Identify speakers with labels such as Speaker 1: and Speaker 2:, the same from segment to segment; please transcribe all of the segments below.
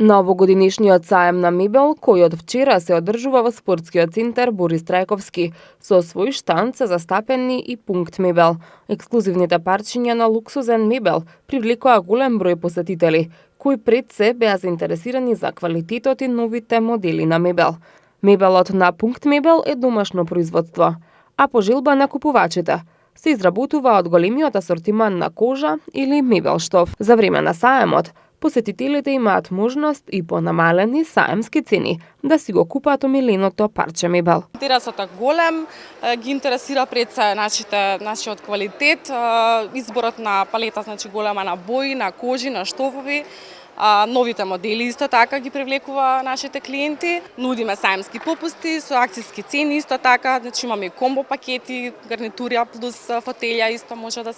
Speaker 1: Новогодишниот саем на мебел, кој од вчера се одржува во спортскиот центар Борис Трајковски, со свој штанд се застапени и пункт мебел. Ексклузивните парчиња на луксузен мебел привлекоа голем број посетители, кои пред се беа заинтересирани за квалитетот и новите модели на мебел. Мебелот на пункт мебел е домашно производство, а по желба на купувачите се изработува од големиот асортиман на кожа или мебел штоф. За време на саемот, посетителите имаат можност и по намалени саемски цени да си го купат омиленото парче мебел.
Speaker 2: Интересот е голем, ги интересира пред се нашиот квалитет, изборот на палета, значи голема на бои, на кожи, на штофови. Новите модели исто така ги привлекува нашите клиенти. Нудиме саемски попусти со акцијски цени исто така, значи имаме комбо пакети, гарнитура плюс фотелја исто може да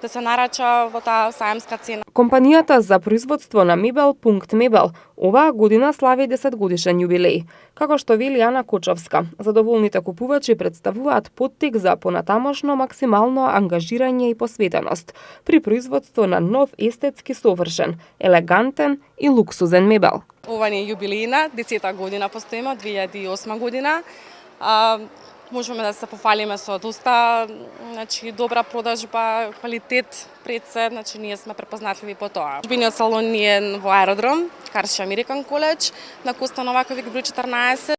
Speaker 2: се нарача во таа саемска цена.
Speaker 1: Компанијата за производство на мебел Пункт мебел оваа година слави 10 годишен јубилеј. Како што вели Ана Кочовска, задоволните купувачи представуваат поттик за понатамошно максимално ангажирање и посветеност при производство на нов естетски совршен, елегантен и луксузен мебел.
Speaker 2: Ова не е јубилејна, 10 година постоиме, 2008 година. Можеме да се пофалиме со доста добра продажба, квалитет пред се, ние сме препознатливи по тоа. Продажбениот салон ни е во аеродром, Карши Американ коледж, на Коста Новаковиќ број 14.